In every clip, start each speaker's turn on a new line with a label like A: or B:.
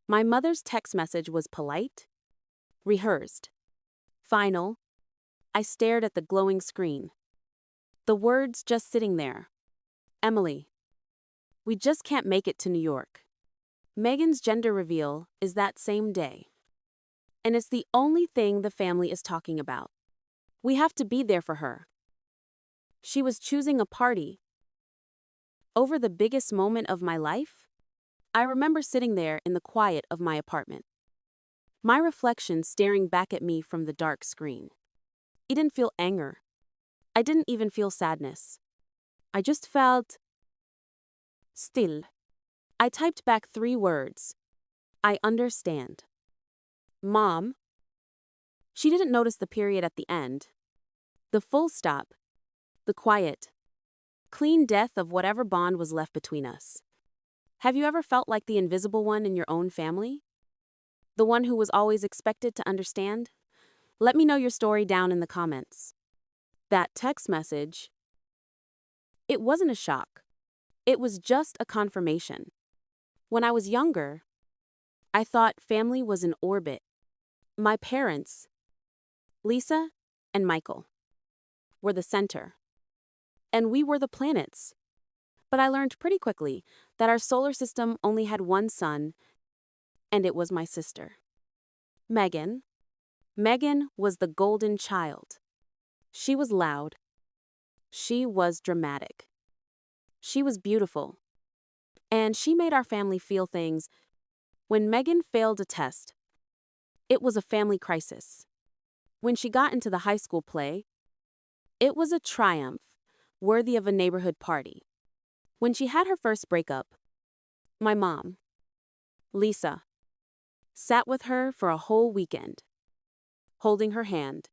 A: My mother's text message was polite, rehearsed, final. I stared at the glowing screen. The words just sitting there. Emily, we just can't make it to New York. Megan's gender reveal is that same day. And it's the only thing the family is talking about. We have to be there for her. She was choosing a party over the biggest moment of my life. I remember sitting there in the quiet of my apartment, my reflection staring back at me from the dark screen. I didn't feel anger. I didn't even feel sadness. I just felt still. I typed back 3 words. I understand. Mom. She didn't notice the period at the end. The full stop. The quiet, clean death of whatever bond was left between us. Have you ever felt like the invisible one in your own family? The one who was always expected to understand? Let me know your story down in the comments. That text message, it wasn't a shock. It was just a confirmation. When I was younger, I thought family was in orbit. My parents, Lisa and Michael, were the center. And we were the planets. But I learned pretty quickly that our solar system only had one sun, and it was my sister. Megan. Megan was the golden child. She was loud. She was dramatic. She was beautiful. And she made our family feel things. When Megan failed a test, it was a family crisis. When she got into the high school play, it was a triumph, worthy of a neighborhood party. When she had her first breakup, my mom, Lisa, sat with her for a whole weekend, holding her hand.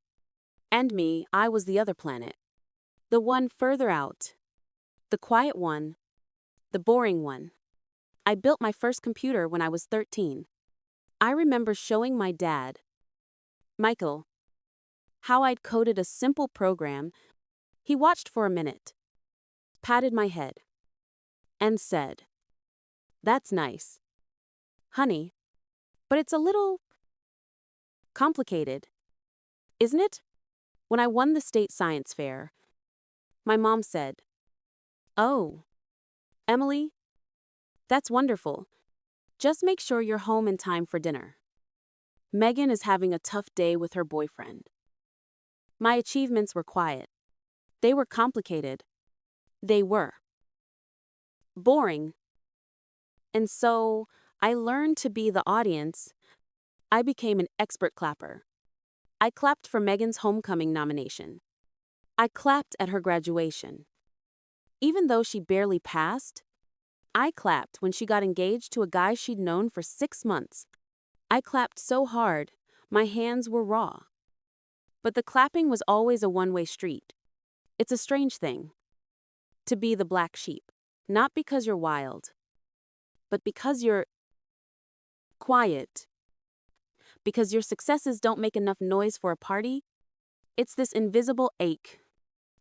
A: And me, I was the other planet. The one further out. The quiet one. The boring one. I built my first computer when I was 13. I remember showing my dad, Michael, how I'd coded a simple program. He watched for a minute, patted my head, and said, "That's nice, honey, but it's a little complicated, isn't it?" When I won the state science fair, my mom said, "Oh, Emily, that's wonderful. Just make sure you're home in time for dinner. Megan is having a tough day with her boyfriend." My achievements were quiet. They were complicated. They were boring. And so, I learned to be the audience. I became an expert clapper. I clapped for Megan's homecoming nomination. I clapped at her graduation. Even though she barely passed, I clapped when she got engaged to a guy she'd known for 6 months. I clapped so hard, my hands were raw. But the clapping was always a one-way street. It's a strange thing to be the black sheep, not because you're wild, but because you're quiet. Because your successes don't make enough noise for a party. It's this invisible ache,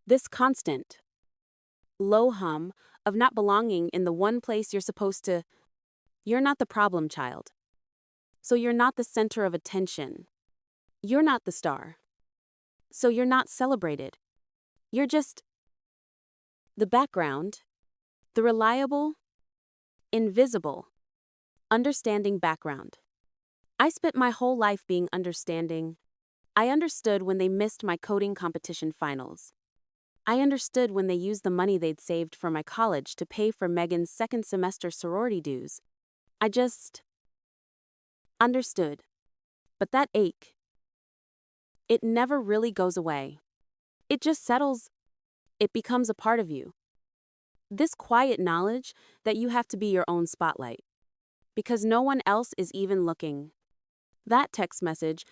A: this constant low hum of not belonging in the one place you're supposed to. You're not the problem child. So you're not the center of attention. You're not the star. So you're not celebrated. You're just the background, the reliable, invisible, understanding background. I spent my whole life being understanding. I understood when they missed my coding competition finals. I understood when they used the money they'd saved for my college to pay for Megan's second semester sorority dues. I just understood. But that ache, it never really goes away. It just settles. It becomes a part of you. This quiet knowledge that you have to be your own spotlight. Because no one else is even looking. That text message,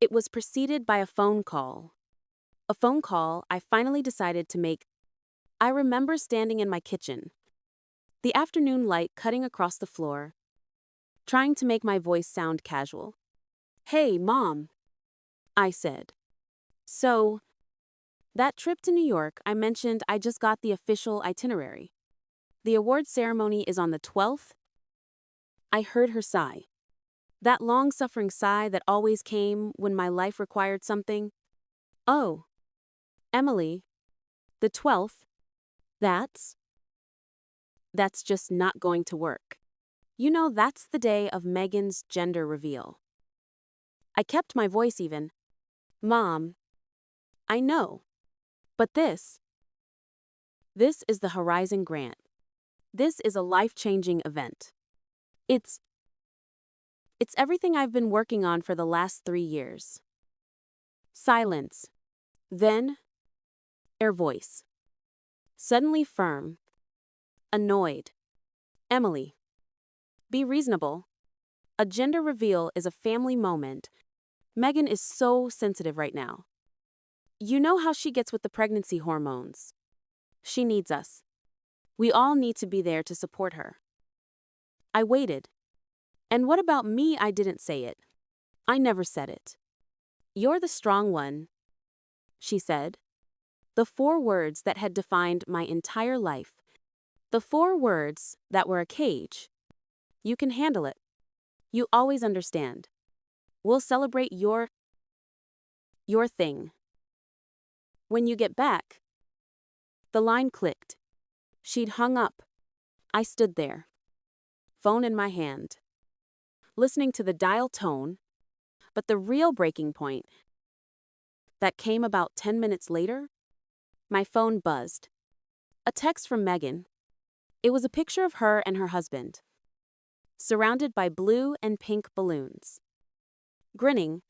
A: it was preceded by a phone call. A phone call I finally decided to make. I remember standing in my kitchen, the afternoon light cutting across the floor, trying to make my voice sound casual. "Hey, Mom," I said. "So, that trip to New York I mentioned, I just got the official itinerary. The award ceremony is on the 12th. I heard her sigh. That long-suffering sigh that always came when my life required something. Oh, Emily, the 12th, that's just not going to work. You know, that's the day of Megan's gender reveal. I kept my voice even. Mom, I know. But this is the Horizon Grant. This is a life-changing event. It's everything I've been working on for the last 3 years. Silence. Then, her voice. Suddenly firm. Annoyed. Emily. Be reasonable. A gender reveal is a family moment. Megan is so sensitive right now. You know how she gets with the pregnancy hormones. She needs us. We all need to be there to support her. I waited. And what about me? I didn't say it. I never said it. You're the strong one, she said. The 4 words that had defined my entire life. The 4 words that were a cage. You can handle it. You always understand. We'll celebrate your thing. When you get back. The line clicked. She'd hung up. I stood there. Phone in my hand. Listening to the dial tone. But the real breaking point. That came about 10 minutes later. My phone buzzed. A text from Megan. It was a picture of her and her husband, surrounded by blue and pink balloons. Grinning,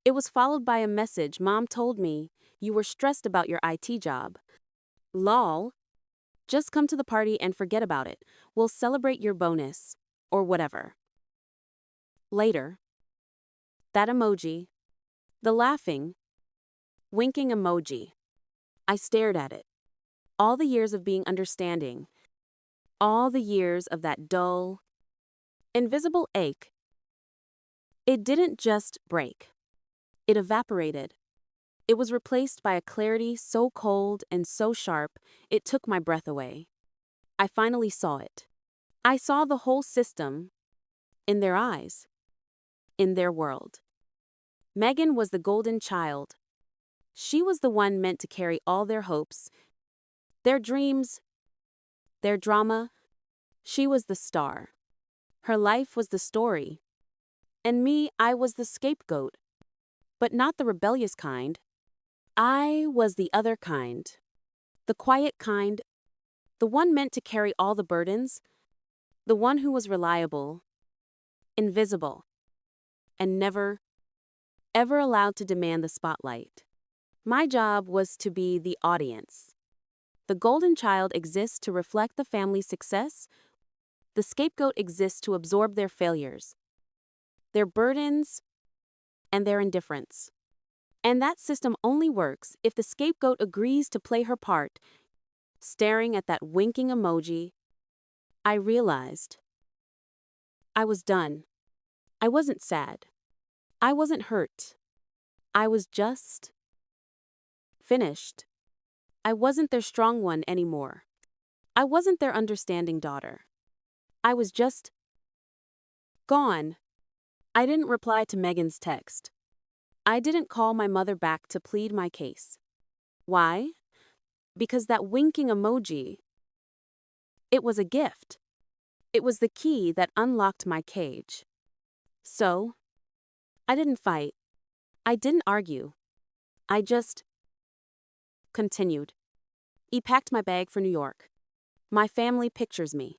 A: it was followed by a message. Mom told me you were stressed about your IT job. Lol. Just come to the party and forget about it. We'll celebrate your bonus. Or whatever. Later. That emoji. The laughing, winking emoji. I stared at it. All the years of being understanding. All the years of that dull, invisible ache. It didn't just break. It evaporated. It was replaced by a clarity so cold and so sharp, it took my breath away. I finally saw it. I saw the whole system. In their eyes. In their world. Megan was the golden child. She was the one meant to carry all their hopes, their dreams, their drama. She was the star. Her life was the story. And me, I was the scapegoat. But not the rebellious kind. I was the other kind. The quiet kind. The one meant to carry all the burdens. The one who was reliable. Invisible. And never, ever allowed to demand the spotlight. My job was to be the audience. The golden child exists to reflect the family's success. The scapegoat exists to absorb their failures, their burdens, and their indifference. And that system only works if the scapegoat agrees to play her part. Staring at that winking emoji, I realized I was done. I wasn't sad. I wasn't hurt. I was just finished. I wasn't their strong one anymore. I wasn't their understanding daughter. I was just gone. I didn't reply to Megan's text. I didn't call my mother back to plead my case. Why? Because that winking emoji, it was a gift. It was the key that unlocked my cage. So, I didn't fight. I didn't argue. I just continued. I packed my bag for New York. My family pictures me.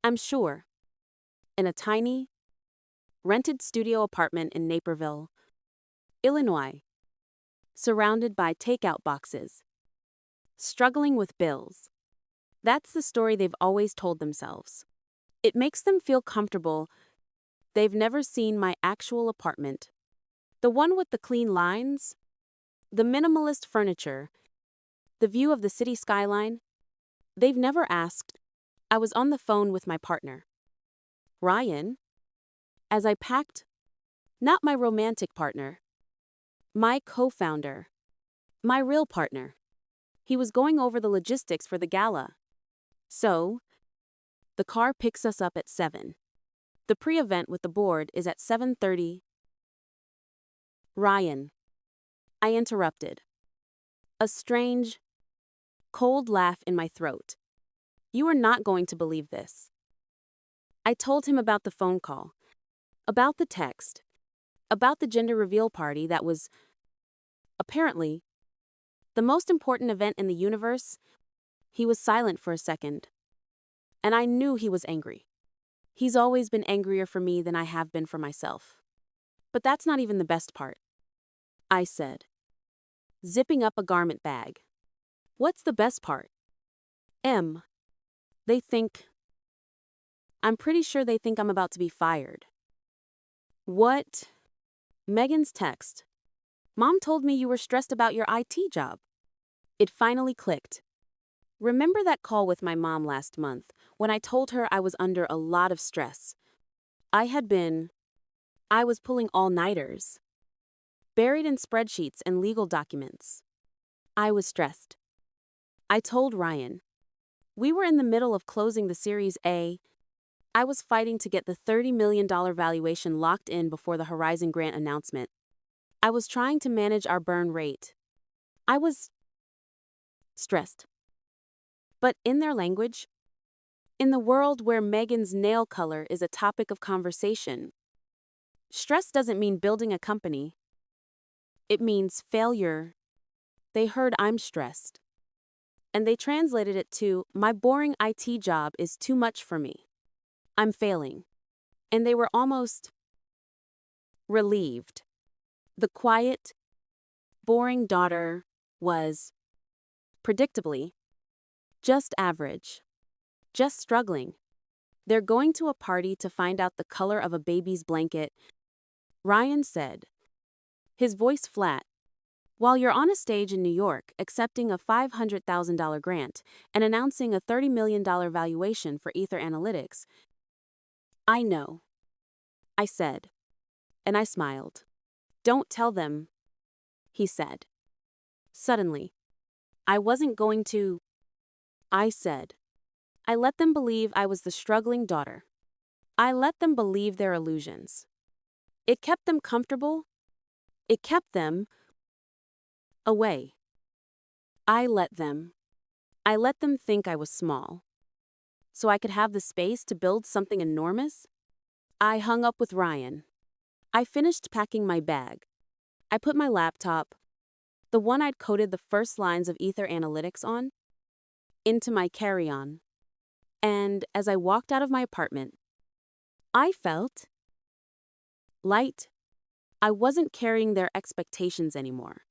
A: I'm sure. In a tiny, rented studio apartment in Naperville, Illinois. Surrounded by takeout boxes. Struggling with bills. That's the story they've always told themselves. It makes them feel comfortable. They've never seen my actual apartment. The one with the clean lines, the minimalist furniture, the view of the city skyline. They've never asked. I was on the phone with my partner, Ryan, as I packed. Not my romantic partner. My co-founder. My real partner. He was going over the logistics for the gala. So, the car picks us up at 7. The pre-event with the board is at 7:30. Ryan. I interrupted. A strange, cold laugh in my throat. You are not going to believe this. I told him about the phone call, about the text, about the gender reveal party that was, apparently, the most important event in the universe. He was silent for a second, and I knew he was angry. He's always been angrier for me than I have been for myself. But that's not even the best part, I said, zipping up a garment bag. What's the best part? They think. I'm pretty sure they think I'm about to be fired. What? Megan's text. Mom told me you were stressed about your IT job. It finally clicked. Remember that call with my mom last month when I told her I was under a lot of stress? I was pulling all-nighters, buried in spreadsheets and legal documents. I was stressed. I told Ryan. We were in the middle of closing the Series A. I was fighting to get the $30 million valuation locked in before the Horizon grant announcement. I was trying to manage our burn rate. I was stressed. But in their language, in the world where Megan's nail color is a topic of conversation, stress doesn't mean building a company. It means failure. They heard I'm stressed, and they translated it to, my boring IT job is too much for me. I'm failing. And they were almost relieved. The quiet, boring daughter was, predictably, just average, just struggling. They're going to a party to find out the color of a baby's blanket, Ryan said, his voice flat. While you're on a stage in New York accepting a $500,000 grant and announcing a $30 million valuation for Ether Analytics. I know, I said, and I smiled. Don't tell them, he said. Suddenly, I wasn't going to, I said. I let them believe I was the struggling daughter. I let them believe their illusions. It kept them comfortable. It kept them away. I let them think I was small, so I could have the space to build something enormous. I hung up with Ryan. I finished packing my bag. I put my laptop, the one I'd coded the first lines of Ether Analytics on, into my carry-on. And as I walked out of my apartment, I felt light. I wasn't carrying their expectations anymore.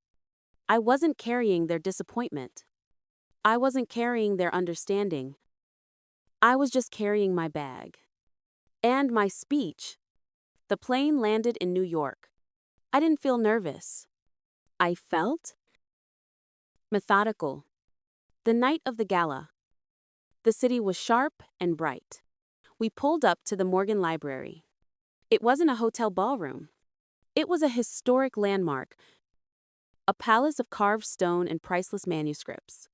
A: I wasn't carrying their disappointment. I wasn't carrying their understanding. I was just carrying my bag. And my speech. The plane landed in New York. I didn't feel nervous. I felt methodical. The night of the gala. The city was sharp and bright. We pulled up to the Morgan Library. It wasn't a hotel ballroom. It was a historic landmark, a palace of carved stone and priceless manuscripts.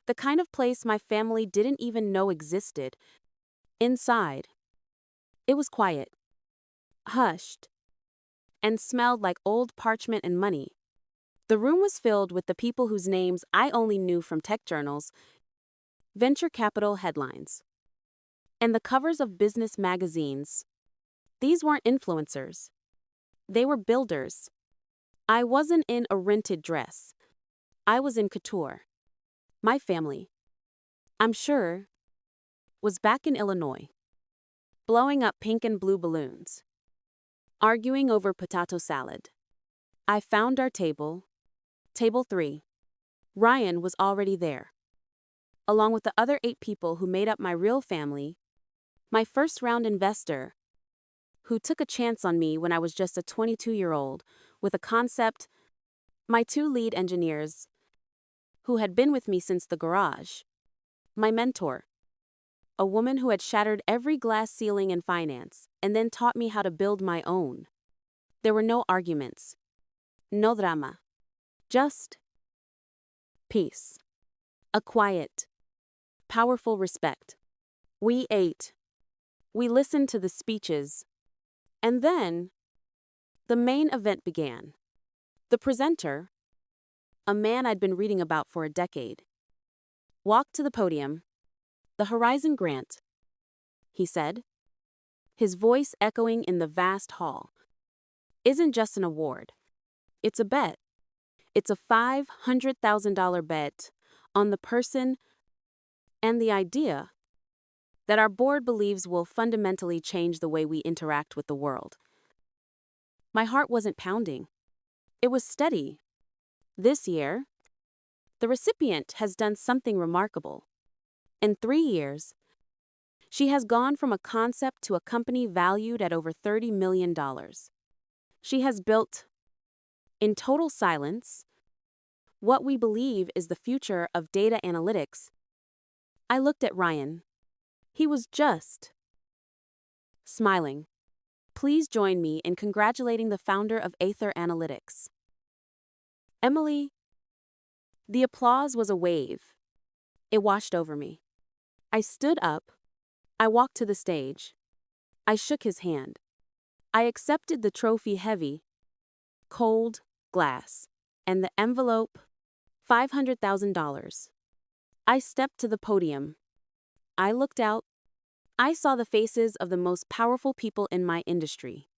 A: The kind of place my family didn't even know existed. Inside, it was quiet, hushed, and smelled like old parchment and money. The room was filled with the people whose names I only knew from tech journals, venture capital headlines, and the covers of business magazines. These weren't influencers. They were builders. I wasn't in a rented dress. I was in couture. My family, I'm sure, was back in Illinois, blowing up pink and blue balloons, arguing over potato salad. I found our table, table 3. Ryan was already there, along with the other 8 people who made up my real family, my first-round investor, who took a chance on me when I was just a 22-year-old with a concept, my 2 lead engineers, who had been with me since the garage, my mentor, a woman who had shattered every glass ceiling in finance and then taught me how to build my own. There were no arguments, no drama, just peace, a quiet, powerful respect. We ate, We listened to the speeches, and then the main event began. The presenter, a man I'd been reading about for a decade, walked to the podium. "The Horizon Grant," he said, his voice echoing in the vast hall, "isn't just an award. It's a bet. It's a $500,000 bet on the person and the idea that our board believes will fundamentally change the way we interact with the world." My heart wasn't pounding. It was steady. This year, the recipient has done something remarkable. In 3 years, she has gone from a concept to a company valued at over $30 million. She has built, in total silence, what we believe is the future of data analytics. I looked at Ryan. He was just smiling. Please join me in congratulating the founder of Aether Analytics. Emily. The applause was a wave. It washed over me. I stood up. I walked to the stage. I shook his hand. I accepted the trophy, heavy, cold glass, and the envelope, $500,000. I stepped to the podium. I looked out. I saw the faces of the most powerful people in my industry.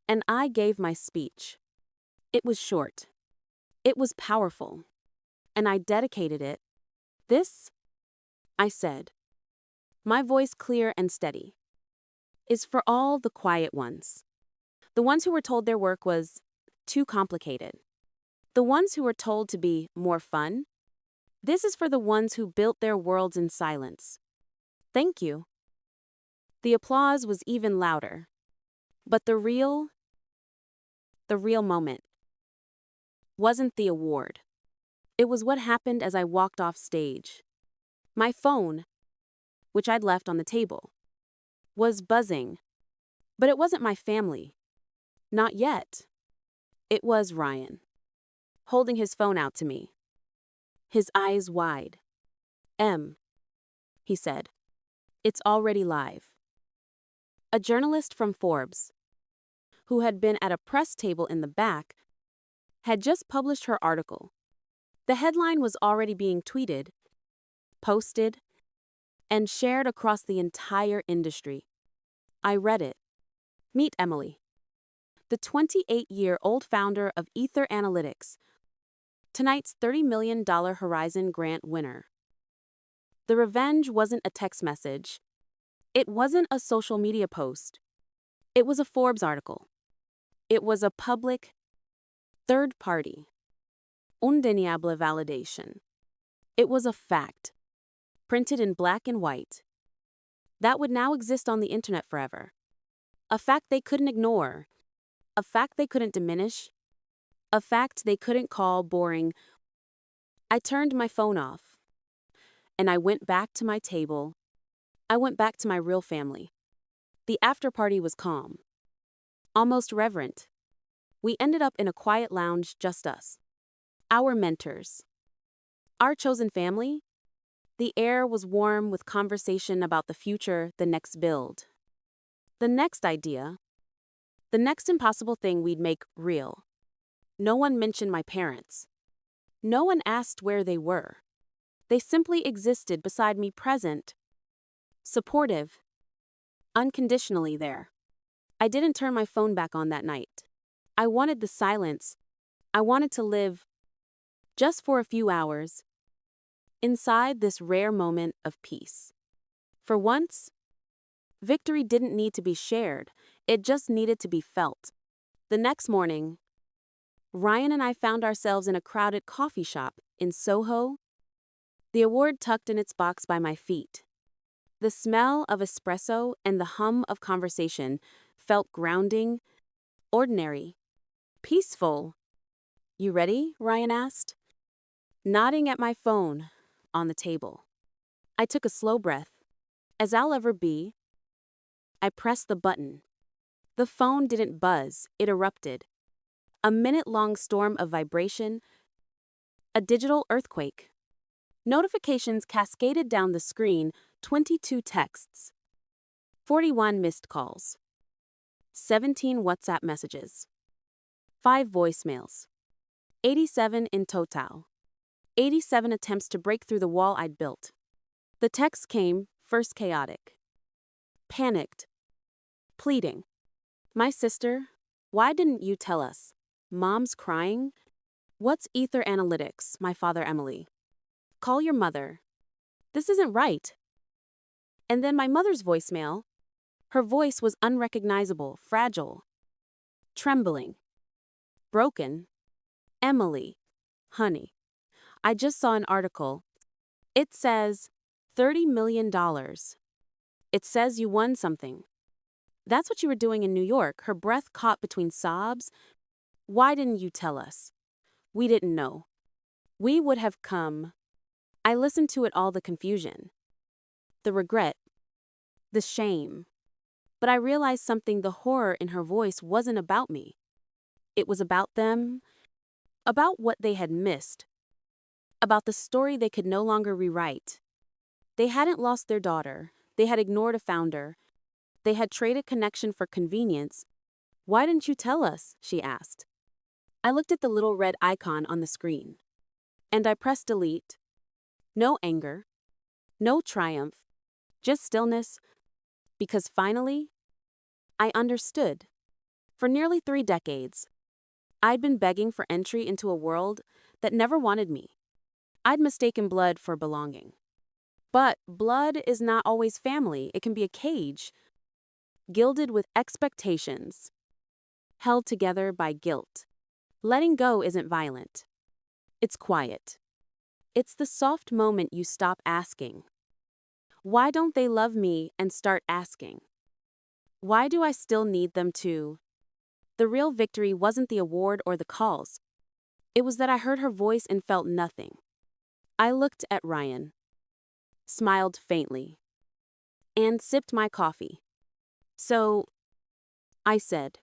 A: And I gave my speech. It was short. It was powerful. And I dedicated it. "This," I said, my voice clear and steady, "is for all the quiet ones. The ones who were told their work was too complicated. The ones who were told to be more fun. This is for the ones who built their worlds in silence. Thank you." The applause was even louder. But the real moment wasn't the award. It was what happened as I walked off stage. My phone, which I'd left on the table, was buzzing. But it wasn't my family. Not yet. It was Ryan, holding his phone out to me, his eyes wide. He said, "It's already live." A journalist from Forbes, who had been at a press table in the back, had just published her article. The headline was already being tweeted, posted, and shared across the entire industry. I read it. "Meet Emily, the 28-year-old founder of Aether Analytics, tonight's $30 million Horizon Grant winner." The revenge wasn't a text message. It wasn't a social media post. It was a Forbes article. It was a public, third-party, undeniable validation. It was a fact, printed in black and white, that would now exist on the internet forever. A fact they couldn't ignore. A fact they couldn't diminish. A fact they couldn't call boring. I turned my phone off, and I went back to my table. I went back to my real family. The after-party was calm, almost reverent. We ended up in a quiet lounge, just us. Our mentors. Our chosen family. The air was warm with conversation about the future, the next build, the next idea, the next impossible thing we'd make real. No one mentioned my parents. No one asked where they were. They simply existed beside me, present, supportive, unconditionally there. I didn't turn my phone back on that night. I wanted the silence. I wanted to live, just for a few hours, inside this rare moment of peace. For once, victory didn't need to be shared, it just needed to be felt. The next morning, Ryan and I found ourselves in a crowded coffee shop in Soho, the award tucked in its box by my feet. The smell of espresso and the hum of conversation felt grounding, ordinary, peaceful. "You ready?" Ryan asked, nodding at my phone on the table. I took a slow breath. As I'll ever be. I pressed the button. The phone didn't buzz, it erupted. A minute-long storm of vibration, a digital earthquake. Notifications cascaded down the screen, 22 texts. 41 missed calls. 17 WhatsApp messages. 5 voicemails. 87 in total. 87 attempts to break through the wall I'd built. The text came, first chaotic. Panicked. Pleading. My sister, why didn't you tell us? Mom's crying? What's Ether Analytics, my father Emily? Call your mother. This isn't right. And then my mother's voicemail. Her voice was unrecognizable, fragile, trembling, broken. Emily, honey, I just saw an article. It says $30 million. It says you won something. That's what you were doing in New York, her breath caught between sobs. Why didn't you tell us? We didn't know. We would have come. I listened to it all, the confusion, the regret, the shame. But I realized something, the horror in her voice wasn't about me. It was about them, about what they had missed, about the story they could no longer rewrite. They hadn't lost their daughter, they had ignored a founder, they had traded connection for convenience. Why didn't you tell us? She asked. I looked at the little red icon on the screen, and I pressed delete. No anger, no triumph, just stillness, because finally, I understood. For nearly 3 decades, I'd been begging for entry into a world that never wanted me. I'd mistaken blood for belonging. But blood is not always family. It can be a cage, gilded with expectations, held together by guilt. Letting go isn't violent. It's quiet. It's the soft moment you stop asking, why don't they love me, and start asking, why do I still need them to? The real victory wasn't the award or the calls. It was that I heard her voice and felt nothing. I looked at Ryan, smiled faintly, and sipped my coffee. So, I said,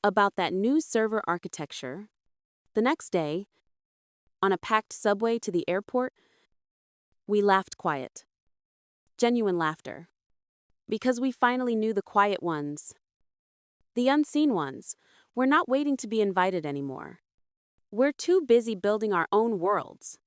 A: about that new server architecture. The next day, on a packed subway to the airport, we laughed quiet. Genuine laughter. Because we finally knew the quiet ones, the unseen ones, we're not waiting to be invited anymore. We're too busy building our own worlds.